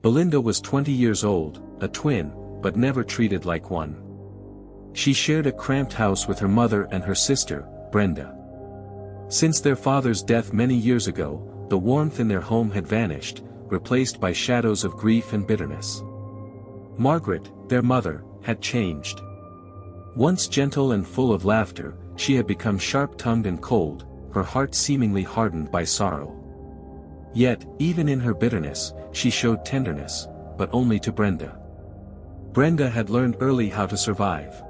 Belinda was 20 years old, a twin, but never treated like one. She shared a cramped house with her mother and her sister, Brenda. Since their father's death many years ago, the warmth in their home had vanished, replaced by shadows of grief and bitterness. Margaret, their mother, had changed. Once gentle and full of laughter, she had become sharp-tongued and cold, her heart seemingly hardened by sorrow. Yet, even in her bitterness, she showed tenderness, but only to Brenda. Brenda had learned early how to survive.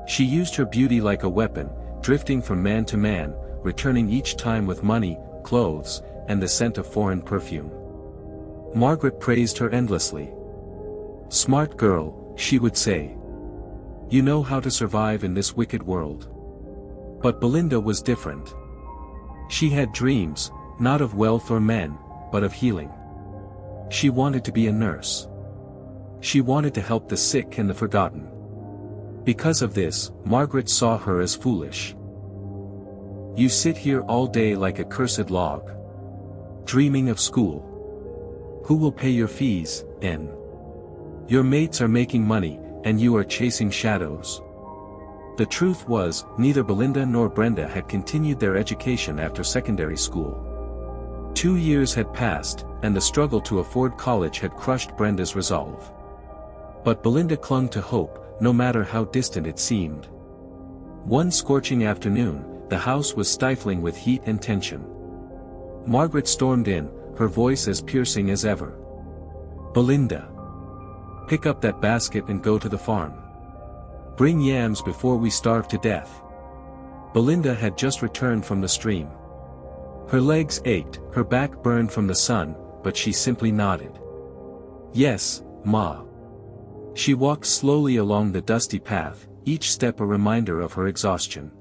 She used her beauty like a weapon, drifting from man to man, returning each time with money, clothes, and the scent of foreign perfume. Margaret praised her endlessly. "Smart girl," she would say. "You know how to survive in this wicked world." But Belinda was different. She had dreams, not of wealth or men, but of healing. She wanted to be a nurse. She wanted to help the sick and the forgotten. Because of this, Margaret saw her as foolish. "You sit here all day like a cursed log. Dreaming of school. Who will pay your fees, N? Your mates are making money, and you are chasing shadows." The truth was, neither Belinda nor Brenda had continued their education after secondary school. 2 years had passed, and the struggle to afford college had crushed Brenda's resolve. But Belinda clung to hope, no matter how distant it seemed. One scorching afternoon, the house was stifling with heat and tension. Margaret stormed in, her voice as piercing as ever. "Belinda! Pick up that basket and go to the farm. Bring yams before we starve to death." Belinda had just returned from the stream. Her legs ached, her back burned from the sun, but she simply nodded. "Yes, Ma." She walked slowly along the dusty path, each step a reminder of her exhaustion.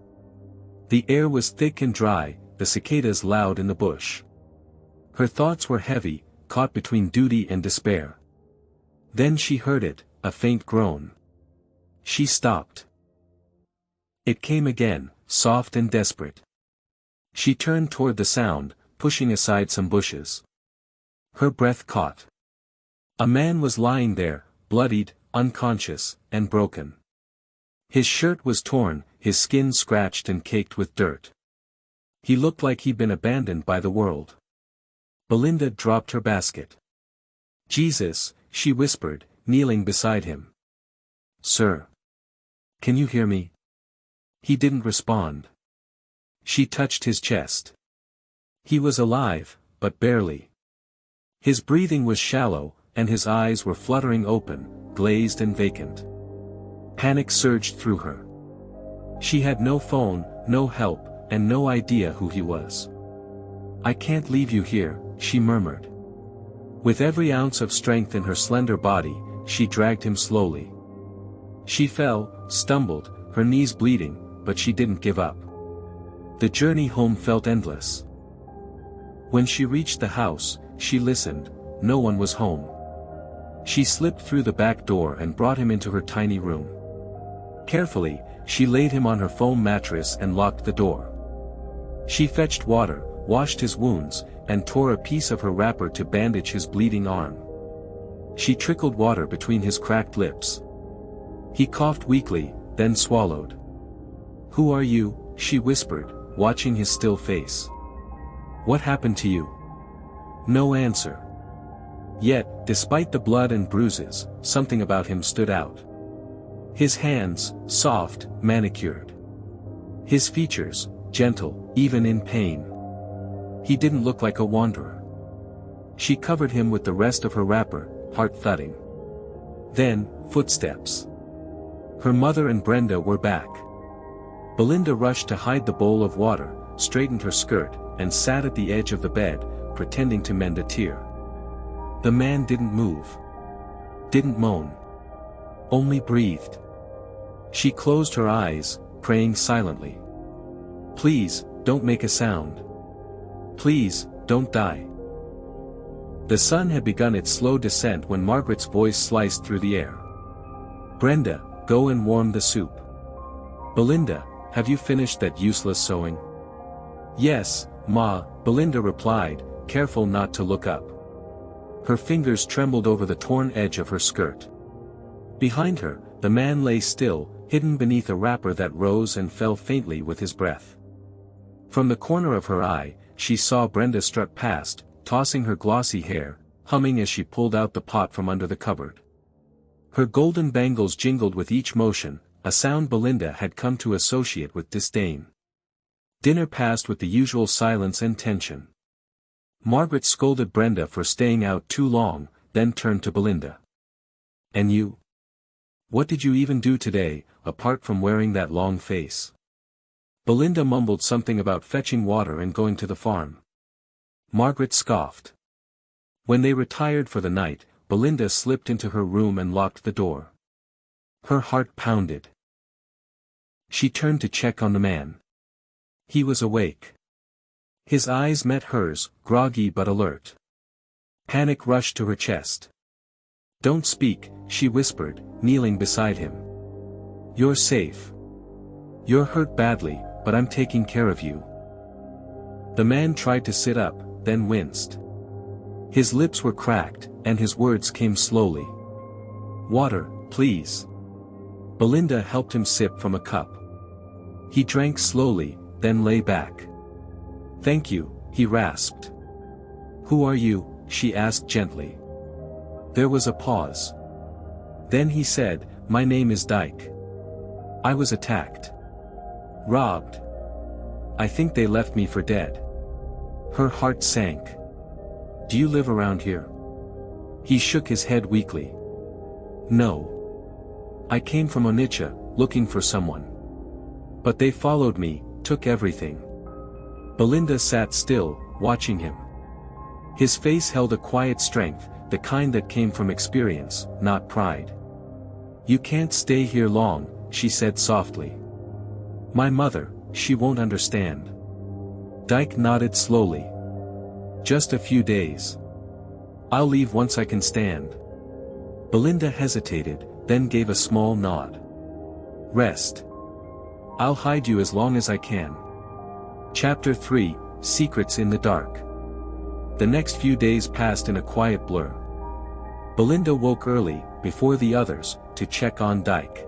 The air was thick and dry, the cicadas loud in the bush. Her thoughts were heavy, caught between duty and despair. Then she heard it, a faint groan. She stopped. It came again, soft and desperate. She turned toward the sound, pushing aside some bushes. Her breath caught. A man was lying there, bloodied, unconscious, and broken. His shirt was torn, his skin scratched and caked with dirt. He looked like he'd been abandoned by the world. Belinda dropped her basket. "Jesus," she whispered, kneeling beside him. "Sir. Can you hear me?" He didn't respond. She touched his chest. He was alive, but barely. His breathing was shallow, and his eyes were fluttering open, glazed and vacant. Panic surged through her. She had no phone, no help, and no idea who he was. "I can't leave you here," she murmured. With every ounce of strength in her slender body, she dragged him slowly. She fell, stumbled, her knees bleeding, but she didn't give up. The journey home felt endless. When she reached the house, she listened, no one was home. She slipped through the back door and brought him into her tiny room. Carefully, she laid him on her foam mattress and locked the door. She fetched water, washed his wounds, and tore a piece of her wrapper to bandage his bleeding arm. She trickled water between his cracked lips. He coughed weakly, then swallowed. "Who are you?" she whispered, watching his still face. "What happened to you?" No answer. Yet, despite the blood and bruises, something about him stood out. His hands, soft, manicured. His features, gentle, even in pain. He didn't look like a wanderer. She covered him with the rest of her wrapper, heart thudding. Then, footsteps. Her mother and Brenda were back. Belinda rushed to hide the bowl of water, straightened her skirt, and sat at the edge of the bed, pretending to mend a tear. The man didn't move. Didn't moan. Only breathed. She closed her eyes, praying silently. "Please, don't make a sound. Please, don't die." The sun had begun its slow descent when Margaret's voice sliced through the air. "Brenda, go and warm the soup." "Belinda, have you finished that useless sewing?" "Yes, Ma," Belinda replied, careful not to look up. Her fingers trembled over the torn edge of her skirt. Behind her, the man lay still, hidden beneath a wrapper that rose and fell faintly with his breath. From the corner of her eye, she saw Brenda strut past, tossing her glossy hair, humming as she pulled out the pot from under the cupboard. Her golden bangles jingled with each motion, a sound Belinda had come to associate with disdain. Dinner passed with the usual silence and tension. Margaret scolded Brenda for staying out too long, then turned to Belinda. "And you? What did you even do today, apart from wearing that long face?" Belinda mumbled something about fetching water and going to the farm. Margaret scoffed. When they retired for the night, Belinda slipped into her room and locked the door. Her heart pounded. She turned to check on the man. He was awake. His eyes met hers, groggy but alert. Panic rushed to her chest. "Don't speak," she whispered, kneeling beside him. "You're safe. You're hurt badly, but I'm taking care of you." The man tried to sit up, then winced. His lips were cracked, and his words came slowly. "Water, please." Belinda helped him sip from a cup. He drank slowly, then lay back. "Thank you," he rasped. "Who are you?" she asked gently. There was a pause. Then he said, "My name is Dyke. I was attacked. Robbed. I think they left me for dead." Her heart sank. "Do you live around here?" He shook his head weakly. "No. I came from Onitsha, looking for someone. But they followed me, took everything." Belinda sat still, watching him. His face held a quiet strength, the kind that came from experience, not pride. "You can't stay here long," she said softly. "My mother, she won't understand." Dyke nodded slowly. "Just a few days. I'll leave once I can stand." Belinda hesitated, then gave a small nod. "Rest. I'll hide you as long as I can." Chapter 3, Secrets in the Dark. The next few days passed in a quiet blur. Belinda woke early, before the others, to check on Dyke.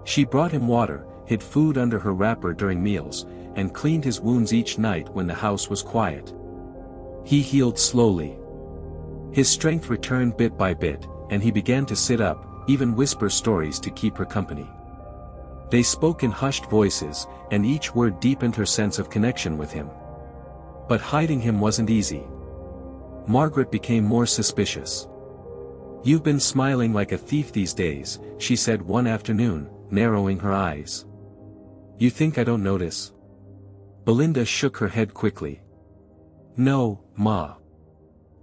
She brought him water, hid food under her wrapper during meals, and cleaned his wounds each night when the house was quiet. He healed slowly. His strength returned bit by bit, and he began to sit up, even whisper stories to keep her company. They spoke in hushed voices, and each word deepened her sense of connection with him. But hiding him wasn't easy. Margaret became more suspicious. "You've been smiling like a thief these days," she said one afternoon, narrowing her eyes. "You think I don't notice?" Belinda shook her head quickly. "No, Ma.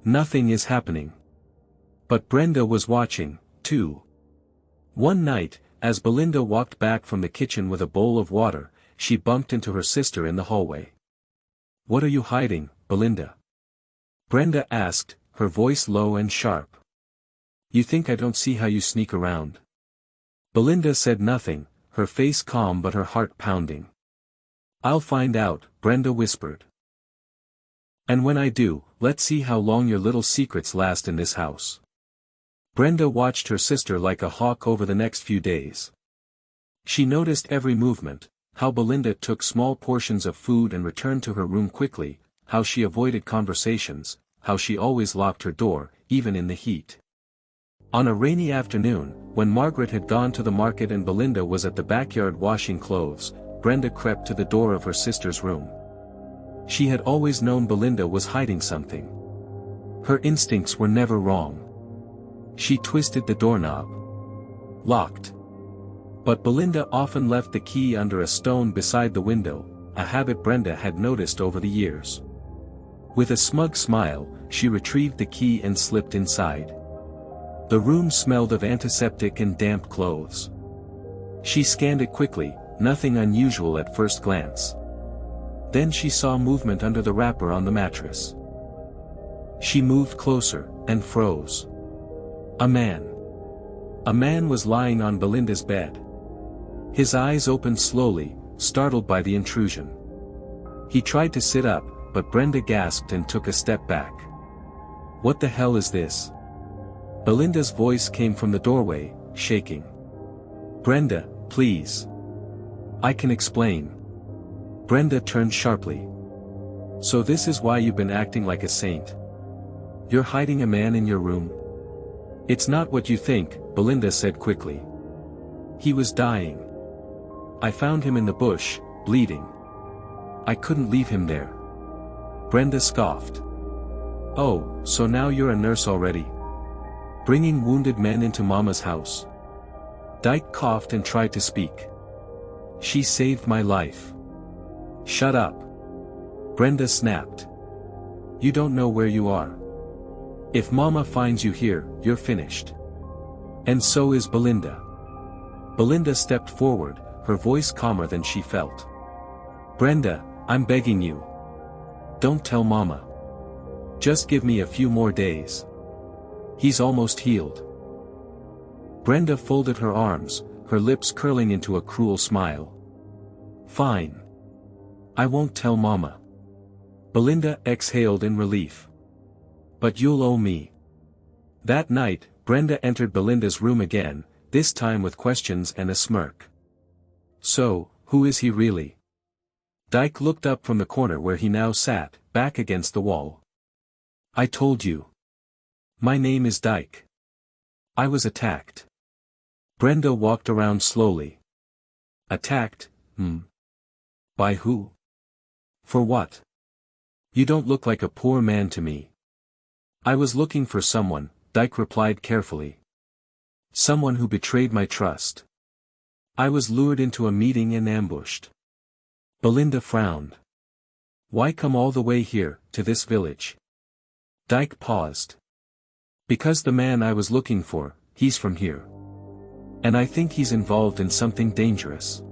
Nothing is happening." But Brenda was watching, too. One night, as Belinda walked back from the kitchen with a bowl of water, she bumped into her sister in the hallway. "What are you hiding, Belinda?" Brenda asked, her voice low and sharp. "You think I don't see how you sneak around?" Belinda said nothing, her face calm but her heart pounding. "I'll find out," Brenda whispered. "And when I do, let's see how long your little secrets last in this house." Brenda watched her sister like a hawk over the next few days. She noticed every movement, how Belinda took small portions of food and returned to her room quickly, how she avoided conversations, how she always locked her door, even in the heat. On a rainy afternoon, when Margaret had gone to the market and Belinda was at the backyard washing clothes, Brenda crept to the door of her sister's room. She had always known Belinda was hiding something. Her instincts were never wrong. She twisted the doorknob. Locked. But Belinda often left the key under a stone beside the window, a habit Brenda had noticed over the years. With a smug smile, she retrieved the key and slipped inside. The room smelled of antiseptic and damp clothes. She scanned it quickly, nothing unusual at first glance. Then she saw movement under the wrapper on the mattress. She moved closer, and froze. A man. A man was lying on Belinda's bed. His eyes opened slowly, startled by the intrusion. He tried to sit up, but Brenda gasped and took a step back. What the hell is this? Belinda's voice came from the doorway, shaking. Brenda, please. I can explain. Brenda turned sharply. So this is why you've been acting like a saint. You're hiding a man in your room. It's not what you think, Belinda said quickly. He was dying. I found him in the bush, bleeding. I couldn't leave him there. Brenda scoffed. Oh, so now you're a nurse already? Bringing wounded men into Mama's house. Dyke coughed and tried to speak. She saved my life. Shut up. Brenda snapped. You don't know where you are. If Mama finds you here, you're finished. And so is Belinda. Belinda stepped forward, her voice calmer than she felt. Brenda, I'm begging you. Don't tell Mama. Just give me a few more days. He's almost healed. Brenda folded her arms, her lips curling into a cruel smile. Fine. I won't tell Mama. Belinda exhaled in relief. But you'll owe me. That night, Brenda entered Belinda's room again, this time with questions and a smirk. So, who is he really? Dyke looked up from the corner where he now sat, back against the wall. I told you. My name is Dyke. I was attacked. Brenda walked around slowly. Attacked, By who? For what? You don't look like a poor man to me. I was looking for someone, Dyke replied carefully. Someone who betrayed my trust. I was lured into a meeting and ambushed. Belinda frowned. Why come all the way here, to this village? Dyke paused. Because the man I was looking for, he's from here. And I think he's involved in something dangerous.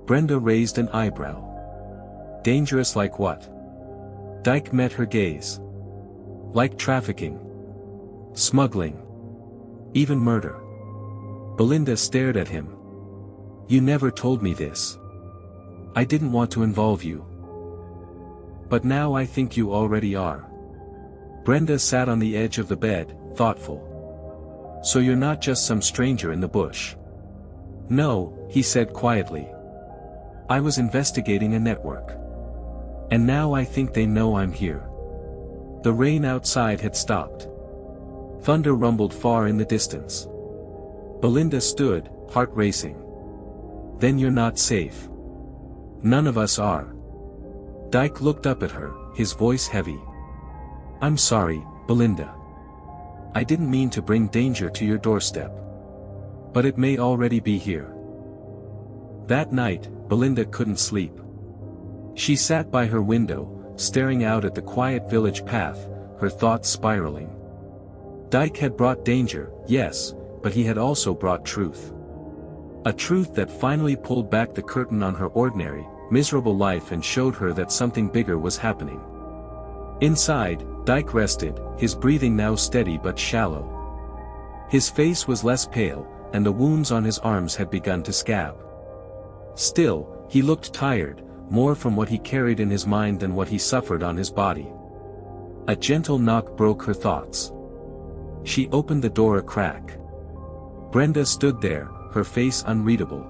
Brenda raised an eyebrow. Dangerous like what? Dyke met her gaze. Like trafficking. Smuggling. Even murder. Belinda stared at him. You never told me this. I didn't want to involve you. But now I think you already are. Brenda sat on the edge of the bed, thoughtful. So you're not just some stranger in the bush. No, he said quietly. I was investigating a network. And now I think they know I'm here. The rain outside had stopped. Thunder rumbled far in the distance. Belinda stood, heart racing. Then you're not safe. None of us are. Dyke looked up at her, his voice heavy. I'm sorry, Belinda. I didn't mean to bring danger to your doorstep. But it may already be here. That night, Belinda couldn't sleep. She sat by her window, staring out at the quiet village path, her thoughts spiraling. Dyke had brought danger, yes, but he had also brought truth. A truth that finally pulled back the curtain on her ordinary, miserable life and showed her that something bigger was happening. Inside, Dyke rested, his breathing now steady but shallow. His face was less pale, and the wounds on his arms had begun to scab. Still, he looked tired, more from what he carried in his mind than what he suffered on his body. A gentle knock broke her thoughts. She opened the door a crack. Brenda stood there, her face unreadable.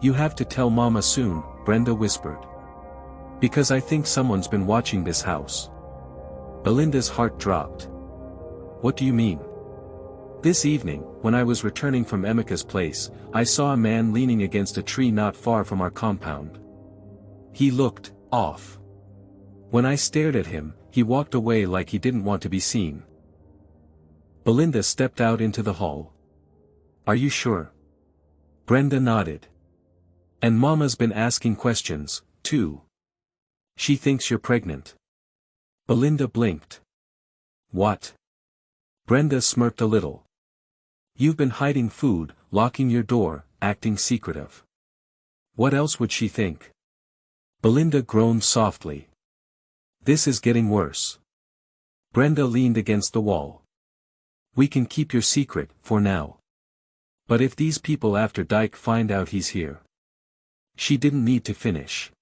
You have to tell Mama soon, Brenda whispered. Because I think someone's been watching this house. Belinda's heart dropped. What do you mean? This evening, when I was returning from Emika's place, I saw a man leaning against a tree not far from our compound. He looked off. When I stared at him, he walked away like he didn't want to be seen. Belinda stepped out into the hall. Are you sure? Brenda nodded. And Mama's been asking questions, too. She thinks you're pregnant. Belinda blinked. What? Brenda smirked a little. You've been hiding food, locking your door, acting secretive. What else would she think? Belinda groaned softly. This is getting worse. Brenda leaned against the wall. We can keep your secret, for now. But if these people after Dyke find out he's here. She didn't need to finish.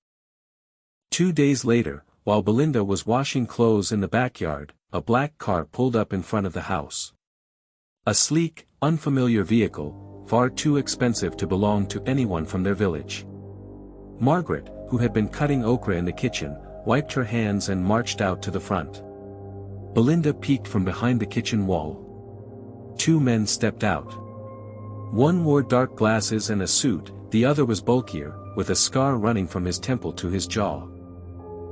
2 days later, while Belinda was washing clothes in the backyard, a black car pulled up in front of the house. A sleek, unfamiliar vehicle, far too expensive to belong to anyone from their village. Margaret, who had been cutting okra in the kitchen, wiped her hands and marched out to the front. Belinda peeked from behind the kitchen wall. Two men stepped out. One wore dark glasses and a suit, the other was bulkier, with a scar running from his temple to his jaw.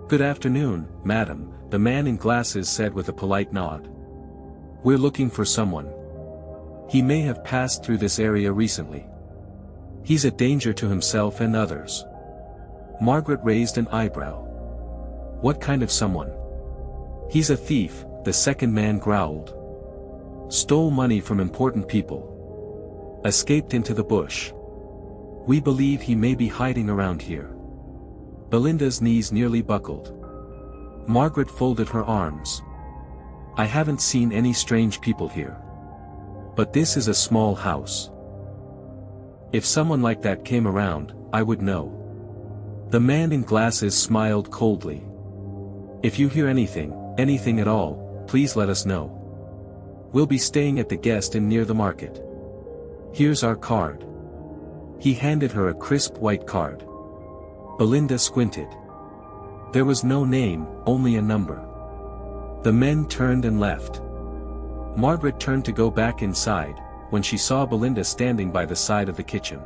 "Good afternoon, madam," the man in glasses said with a polite nod. "We're looking for someone. He may have passed through this area recently. He's a danger to himself and others." Margaret raised an eyebrow. "What kind of someone?" "He's a thief," the second man growled. "Stole money from important people. Escaped into the bush. We believe he may be hiding around here." Belinda's knees nearly buckled. Margaret folded her arms. "I haven't seen any strange people here. But this is a small house. If someone like that came around, I would know." The man in glasses smiled coldly. "If you hear anything at all, please let us know. We'll be staying at the Guest Inn near the market. Here's our card." He handed her a crisp white card. Belinda squinted. There was no name, only a number. The men turned and left. Margaret turned to go back inside, when she saw Belinda standing by the side of the kitchen.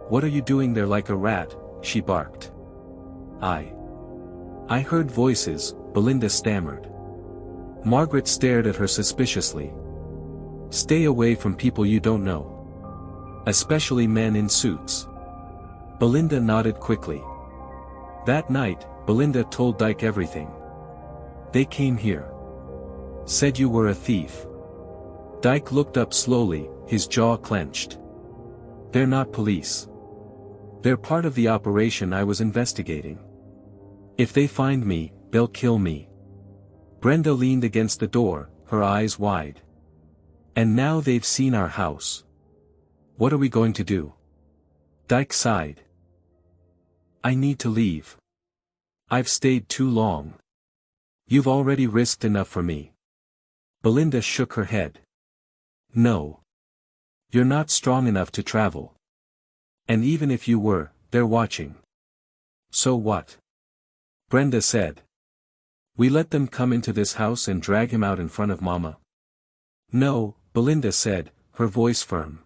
"What are you doing there like a rat?" she barked. I heard voices," Belinda stammered. Margaret stared at her suspiciously. "Stay away from people you don't know. Especially men in suits." Belinda nodded quickly. That night, Belinda told Dyke everything. "They came here. Said you were a thief." Dyke looked up slowly, his jaw clenched. "They're not police. They're part of the operation I was investigating. If they find me, they'll kill me." Brenda leaned against the door, her eyes wide. "And now they've seen our house. What are we going to do?" Dyke sighed. "I need to leave. I've stayed too long. You've already risked enough for me." Belinda shook her head. "No. You're not strong enough to travel. And even if you were, they're watching." "So what?" Brenda said. "We let them come into this house and drag him out in front of Mama?" "No," Belinda said, her voice firm.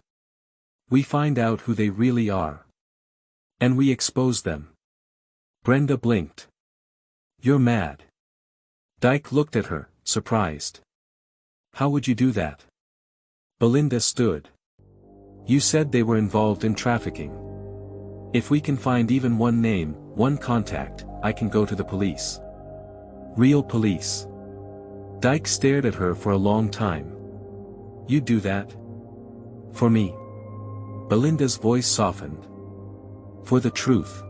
"We find out who they really are. And we expose them." Brenda blinked. "You're mad." Dyke looked at her, surprised. "How would you do that?" Belinda stood. "You said they were involved in trafficking. If we can find even one name, one contact, I can go to the police." "Real police?" Dyke stared at her for a long time. "You'd do that? For me?" Belinda's voice softened. "For the truth."